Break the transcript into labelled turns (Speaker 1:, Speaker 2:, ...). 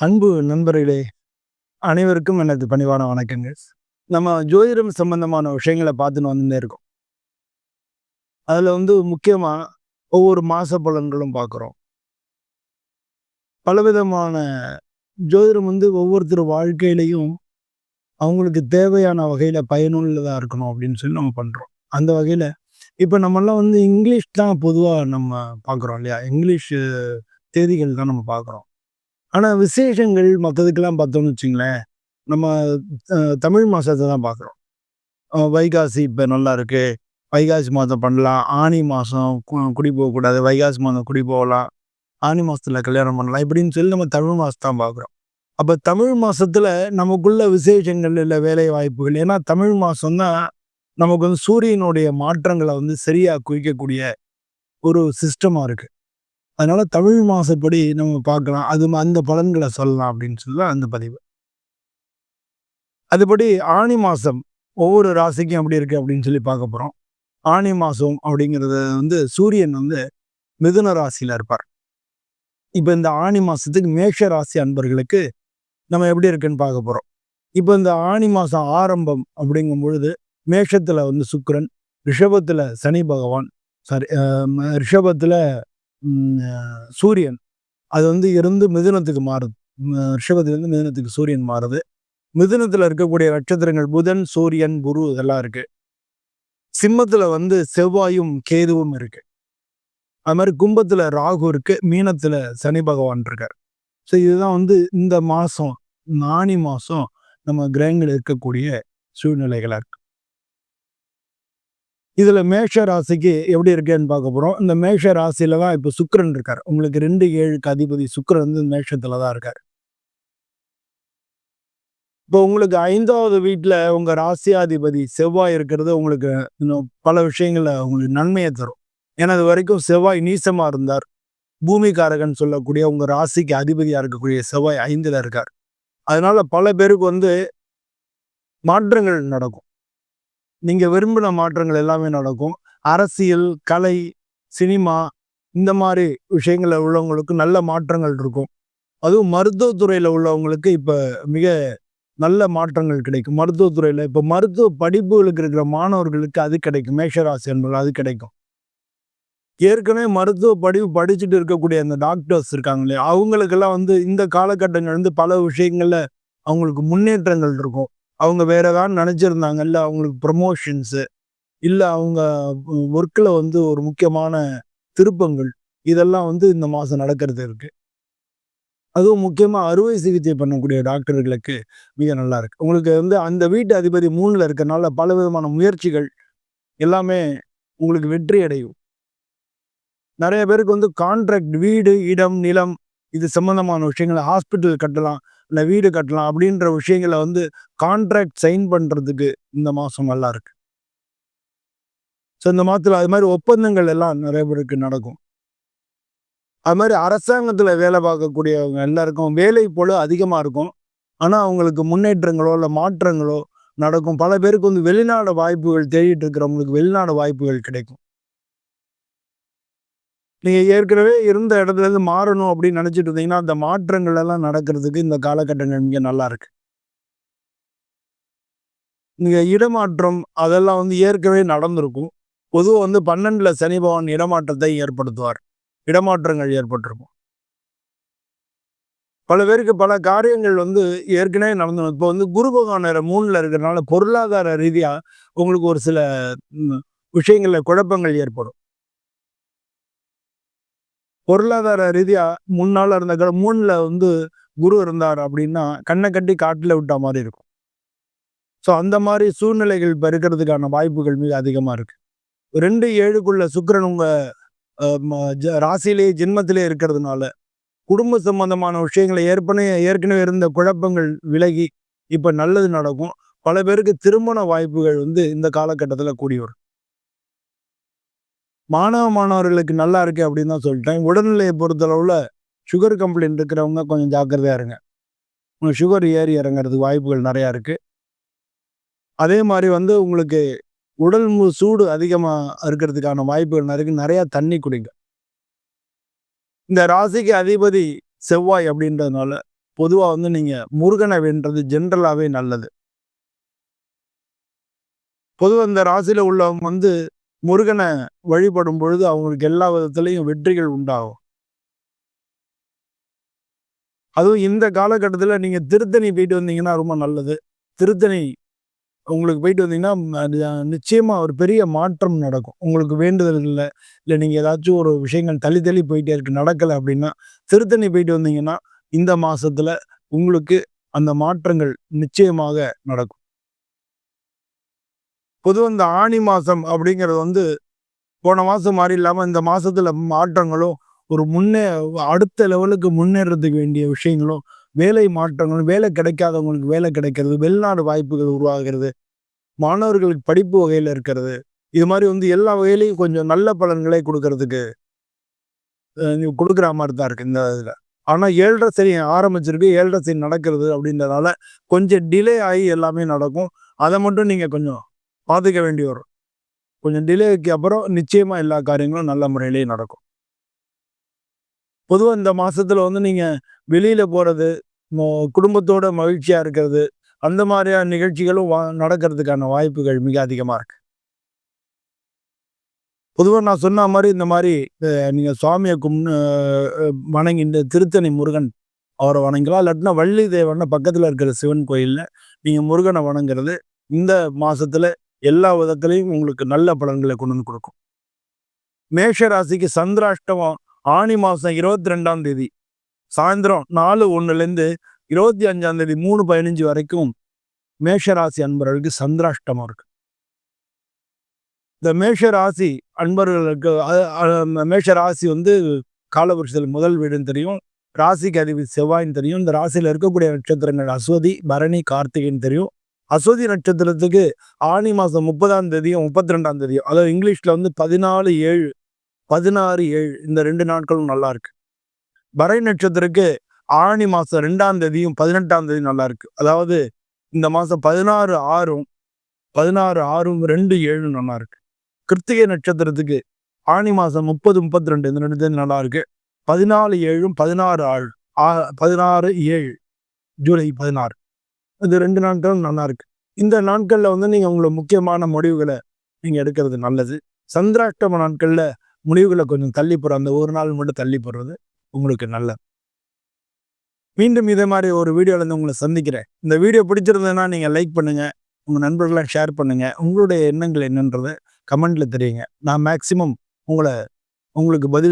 Speaker 1: அன்பு நண்பர்களே, அனைவருக்கும் எனது பணிவான வணக்கங்கள். நம்ம ஜோதிடம் சம்பந்தமான விஷயங்கள பார்த்துன்னு வந்துட்டே இருக்கோம். அதுல முக்கியமா ஒவ்வொரு மாச பலன்களும் பார்க்குறோம். பலவிதமான ஜோதிடம் ஒவ்வொருத்தர் வாழ்க்கையிலயும் அவங்களுக்கு தேவையான வகையில பயனுள்ளதா இருக்கணும் அப்படின்னு சொல்லி நம்ம பண்றோம். அந்த வகையில இப்ப நம்மலாம் இங்கிலீஷ் தான் பொதுவா நம்ம பார்க்குறோம் இல்லையா? இங்கிலீஷ் தேதிகள் தான் நம்ம பார்க்குறோம். ஆனா விசேஷங்கள் மத்ததுக்கெல்லாம் பார்த்தோம்னு வச்சுங்களேன், நம்ம தமிழ் மாசத்த தான் பார்க்குறோம். வைகாசி இப்ப நல்லா இருக்கு. வைகாசி மாதம் பண்ணலாம். ஆனி மாசம் குடி போகக்கூடாது. வைகாசி மாதம் குடி போகலாம். ஆனி மாசத்துல கல்யாணம் பண்ணலாம். இப்படின்னு சொல்லி நம்ம தமிழ் மாசம் தான் பார்க்குறோம். அப்ப தமிழ் மாசத்துல நமக்குள்ள விசேஷங்கள் இல்ல வேலை வாய்ப்புகள். ஏன்னா தமிழ் மாசம் தான் நமக்கு சூரியனுடைய மாற்றங்கள சரியா குறிக்கக்கூடிய ஒரு சிஸ்டமா இருக்கு. அதனால தமிழ் மாசப்படி நம்ம பார்க்கலாம். அந்த பலன்கள சொல்லலாம் அப்படின்னு சொல்லி தான் அந்த பதிவு. அதுபடி ஆனி மாசம் ஒவ்வொரு ராசிக்கும் எப்படி இருக்கு அப்படின்னு சொல்லி பார்க்க போறோம். ஆனி மாசம் அப்படிங்கிறது சூரியன் மிதுன ராசியில இருப்பார். இப்ப இந்த ஆனி மாசத்துக்கு மேஷ ராசி அன்பர்களுக்கு நம்ம எப்படி இருக்குன்னு பார்க்க போறோம். இப்ப இந்த ஆனி மாசம் ஆரம்பம் அப்படிங்கும் பொழுது மேஷத்துல சுக்கிரன், ரிஷபத்துல சனி பகவான், சாரி ரிஷபத்துல சூரியன் அது இருந்து மிதுனத்துக்கு மாறுது. ரிஷபத்திலிருந்து மிதுனத்துக்கு சூரியன் மாறுது. மிதுனத்துல இருக்கக்கூடிய நட்சத்திரங்கள் புதன், சூரியன், குரு இதெல்லாம் இருக்கு. சிம்மத்துல செவ்வாயும் கேதுவும் இருக்கு. அது மாதிரி கும்பத்துல ராகு இருக்கு. மீனத்துல சனி பகவான் இருக்கார். ஸோ இதுதான் இந்த மாசம் ஆனி மாசம் நம்ம கிரகங்கள் இருக்கக்கூடிய சூழ்நிலைகளா இருக்கு. இதுல மேஷ ராசிக்கு எப்படி இருக்குன்னு பார்க்க போறோம். இந்த மேஷ ராசியில தான் இப்ப சுக்கிரன் இருக்கார். உங்களுக்கு 2, 7க்கு அதிபதி சுக்கிரன் மேஷத்துல தான் இருக்கார். இப்போ உங்களுக்கு 5வது வீட்டுல உங்க ராசியாதிபதி செவ்வாய் இருக்கிறது உங்களுக்கு இன்னும் பல விஷயங்கள்ல உங்களுக்கு நன்மையை தரும். ஏன்னா அது வரைக்கும் செவ்வாய் நீசமா இருந்தார். பூமிகாரகன் சொல்லக்கூடிய உங்க ராசிக்கு அதிபதியா இருக்கக்கூடிய செவ்வாய் 5ல இருக்கார். அதனால பல பேருக்கு மாற்றங்கள் நடக்கும். நீங்க விரும்பின மாற்றங்கள் எல்லாமே நடக்கும். அரசியல், கலை, சினிமா இந்த மாதிரி விஷயங்கள்ல உள்ளவங்களுக்கு நல்ல மாற்றங்கள் இருக்கும். அதுவும் மருத்துவத்துறையில உள்ளவங்களுக்கு இப்ப மிக நல்ல மாற்றங்கள் கிடைக்கும். மருத்துவத்துறையில இப்ப மருத்துவ படிப்புகளுக்கு இருக்கிற மாணவர்களுக்கு அது கிடைக்கும். மேஷராசி என்பது அது கிடைக்கும். ஏற்கனவே மருத்துவ படிப்பு படிச்சுட்டு இருக்கக்கூடிய அந்த டாக்டர்ஸ் இருக்காங்க இல்லையா? அவங்களுக்கெல்லாம் இந்த காலகட்டங்கள் பல விஷயங்கள்ல அவங்களுக்கு முன்னேற்றங்கள் இருக்கும். அவங்க வேற ஏதாவது நினைச்சிருந்தாங்க இல்ல அவங்களுக்கு ப்ரமோஷன்ஸு இல்ல அவங்க ஒர்க்ல ஒரு முக்கியமான திருப்பங்கள் இதெல்லாம் இந்த மாசம் நடக்கிறது இருக்கு. அதுவும் முக்கியமா அறுவை சிகிச்சை பண்ணக்கூடிய டாக்டர்களுக்கு மிக நல்லா இருக்கு. உங்களுக்கு அந்த வீட்டு அதிபதி 3ல இருக்கறனால பலவிதமான முயற்சிகள் எல்லாமே உங்களுக்கு வெற்றி அடையும். நிறைய பேருக்கு கான்ட்ராக்ட் வீடு, இடம், நிலம் இது சம்பந்தமான விஷயங்கள ஹாஸ்பிட்டல் கட்டலாம், இல்ல வீடு கட்டலாம் அப்படின்ற விஷயங்கள கான்ட்ராக்ட் சைன் பண்றதுக்கு இந்த மாசம் நல்லா இருக்கு. ஸோ இந்த மாதத்துல அது மாதிரி ஒப்பந்தங்கள் எல்லாம் நிறைய பேருக்கு நடக்கும். அது மாதிரி அரசாங்கத்துல வேலை பார்க்கக்கூடியவங்க எல்லாருக்கும் வேலை பளு அதிகமா இருக்கும். ஆனா அவங்களுக்கு முன்னேற்றங்களோ இல்ல மாற்றங்களோ நடக்கும். பல பேருக்கு வெளிநாடு வாய்ப்புகள் தேடிட்டு இருக்கிறவங்களுக்கு வெளிநாடு வாய்ப்புகள் கிடைக்கும். நீங்க ஏற்கனவே இருந்த இடத்துல இருந்து மாறணும் அப்படின்னு நினைச்சிட்டு இருந்தீங்கன்னா அந்த மாற்றங்கள் எல்லாம் நடக்கிறதுக்கு இந்த காலகட்டங்கள் இங்க நல்லா இருக்கு. நீங்க இடமாற்றம் அதெல்லாம் ஏற்கனவே நடந்திருக்கும். பொதுவா 12ல சனி பகவான் இடமாற்றத்தை ஏற்படுத்துவார். இடமாற்றங்கள் ஏற்பட்டிருக்கும். பல பேருக்கு பல காரியங்கள் ஏற்கனவே நடந்துடும். இப்போ குரு பகவான் வேற 3ல இருக்கிறனால பொருளாதார ரீதியா உங்களுக்கு ஒரு சில விஷயங்கள்ல குழப்பங்கள் ஏற்படும். பொருளாதார ரீதியா முன்னால இருந்த 3ல குரு இருந்தார் அப்படின்னா கண்ணை கட்டி காட்டுல விட்டா மாதிரி இருக்கும். ஸோ அந்த மாதிரி சூழ்நிலைகள் இப்ப இருக்கிறதுக்கான வாய்ப்புகள் மிக அதிகமா இருக்கு. 2, 7க்குள்ள சுக்கிரன் உங்க ராசியிலேயே ஜென்மத்திலே இருக்கிறதுனால குடும்ப சம்பந்தமான விஷயங்களை ஏற்கனவே இருந்த குழப்பங்கள் விலகி இப்ப நல்லது நடக்கும். பல பேருக்கு திருமண வாய்ப்புகள் இந்த காலகட்டத்துல கூடி வரும். மாணவர்களுக்கு நல்லா இருக்கு அப்படின்னு தான் சொல்லிட்டேன். உடல்நிலையை பொறுத்தளவுல சுகர் கம்ப்ளைண்ட் இருக்கிறவங்க கொஞ்சம் ஜாக்கிரதையா இருங்க. சுகர் ஏறி இறங்குறதுக்கு வாய்ப்புகள் நிறையா இருக்கு. அதே மாதிரி உங்களுக்கு உடல் சூடு அதிகமா இருக்கிறதுக்கான வாய்ப்புகள் நிறைய தண்ணி குடிங்க. இந்த ராசிக்கு அதிபதி செவ்வாய் அப்படின்றதுனால பொதுவா வந்து நீங்க முருகனை வேண்டுறது ஜென்ரலாவே நல்லது. பொதுவா இந்த ராசியில உள்ளவங்க வந்து முருகனை வழிபடும் பொழுது அவங்களுக்கு எல்லா விதத்திலயும் வெற்றிகள் உண்டாகும். அதுவும் இந்த காலகட்டத்தில நீங்க திருத்தணி போயிட்டு வந்தீங்கன்னா ரொம்ப நல்லது. திருத்தணி உங்களுக்கு போயிட்டு வந்தீங்கன்னா, அது நிச்சயமா ஒரு பெரிய மாற்றம் நடக்கும். உங்களுக்கு வேண்டுதல்கள்ல, இல்ல நீங்க ஏதாச்சும் ஒரு விஷயங்கள் தள்ளி தள்ளி போயிட்டே இருக்கு, நடக்கல அப்படின்னா, திருத்தணி போயிட்டு வந்தீங்கன்னா, இந்த மாசத்துல உங்களுக்கு அந்த மாற்றங்கள் நிச்சயமாக நடக்கும். பொதுவா இந்த ஆனி மாசம் அப்படிங்கிறது வந்து, போன மாசம் மாரி இல்லாம இந்த மாசத்துல மாற்றங்களும், ஒரு அடுத்த லெவலுக்கு முன்னேறதுக்கு வேண்டிய விஷயங்களும், வேலை மாற்றங்களும், வேலை கிடைக்காதவங்களுக்கு வேலை கிடைக்கிறது, வெளிநாடு வாய்ப்புகள் உருவாகிறது. மாணவர்களுக்கு படிப்பு வகையில இருக்கிறது. இது மாரி வந்து எல்லா வகையிலயும் கொஞ்சம் நல்ல பலன்களே குடுக்கறதுக்கு குடுக்குற மாரி தான் இருக்கு இந்த இதுல. ஆனா 7:30 சனி ஆரம்பிச்சிருக்கு. 7:30 சனி நடக்கிறது அப்படின்றதால, கொஞ்சம் டிலே ஆயி எல்லாமே நடக்கும். அத மட்டும் நீங்க கொஞ்சம் பாத்துக்க வேண்டி வரும். கொஞ்சம் டிலேக்கு அப்புறம் நிச்சயமா எல்லா காரியங்களும் நல்ல முறையிலேயே நடக்கும். பொதுவா இந்த மாசத்துல வந்து நீங்க வெளியில போறது, மொ குடும்பத்தோட மகிழ்ச்சியா இருக்கிறது, அந்த மாரியான நிகழ்ச்சிகளும் நடக்கிறதுக்கான வாய்ப்புகள் மிக அதிகமா இருக்கு. பொதுவா நான் சொன்ன மாரி இந்த மாரி நீங்க சுவாமிய வணங்கி இந்த திருத்தணி முருகன் அவர வணங்கலாம். இல்லாட்டினா வள்ளி தெய்வம்னா பக்கத்துல இருக்கிற சிவன் கோயில்ல நீங்க முருகன வணங்குறது, இந்த மாசத்துல எல்லா விதத்திலயும் உங்களுக்கு நல்ல பலன்கள கொண்டு வந்து குடுக்கும். மேஷ ராசிக்கு சந்திராஷ்டமம் ஆனி மாசம் 22ஆம் தேதி சாயந்திரம் 4:01லேருந்து 25ஆம் தேதி 3:15 வரைக்கும் மேஷ ராசி அன்பர்களுக்கு சந்திராஷ்டமம் இருக்கு. இந்த மேஷ ராசி அன்பர்களுக்கு மேஷ ராசி வந்து காலபுருஷத்தில் முதல் வீடுன்னு தெரியும். ராசிக்கு அதிபதி செவ்வாய்ன்னு தெரியும். இந்த ராசியில இருக்கக்கூடிய நட்சத்திரங்கள் அஸ்வதி, பரணி, கார்த்திகைன்னு தெரியும். அஸ்வதி நட்சத்திரத்துக்கு ஆனி மாசம் 30ஆம் தேதியும், 32ஆம் தேதியும் அதாவது இங்கிலீஷ்ல வந்து 14/7, 16/7 இந்த 2 நாட்களும் நல்லா இருக்கு. பரணி நட்சத்திரக்கு ஆனி மாசம் 2ஆம் தேதியும், 18ஆம் தேதியும் நல்லா இருக்கு. அதாவது இந்த மாசம் 16/6ம், 16/6ம், 2/7ம் நல்லா இருக்கு. கிருத்திகை நட்சத்திரத்துக்கு ஆனி மாசம் 30, 32 இந்த 2 தேதி நல்லா இருக்கு. 14/7ம், 16/7 ஜூலை 16 இது 2 நாட்களும் நல்லா இருக்கு. இந்த நாட்கள்ல வந்து நீங்க உங்களோட முக்கியமான முடிவுகள நீங்க எடுக்கிறது நல்லது. சந்திராஷ்டம நாட்கள்ல முடிவுகள கொஞ்சம் தள்ளி போற அந்த ஒரு நாள் மட்டும் தள்ளி போடுறது உங்களுக்கு நல்லது. மீண்டும் இதே மாரி ஒரு வீடியோல இருந்து உங்கள சந்திக்கிறேன். இந்த வீடியோ பிடிச்சிருந்ததுன்னா நீங்க லைக் பண்ணுங்க. உங்க நண்பர்களுக்கு ஷேர் பண்ணுங்க. உங்களுடைய எண்ணங்கள் என்னன்றத கமெண்ட்ல தெரியுங்க. நான் மேக்ஸிமம் உங்கள உங்களுக்கு பதில்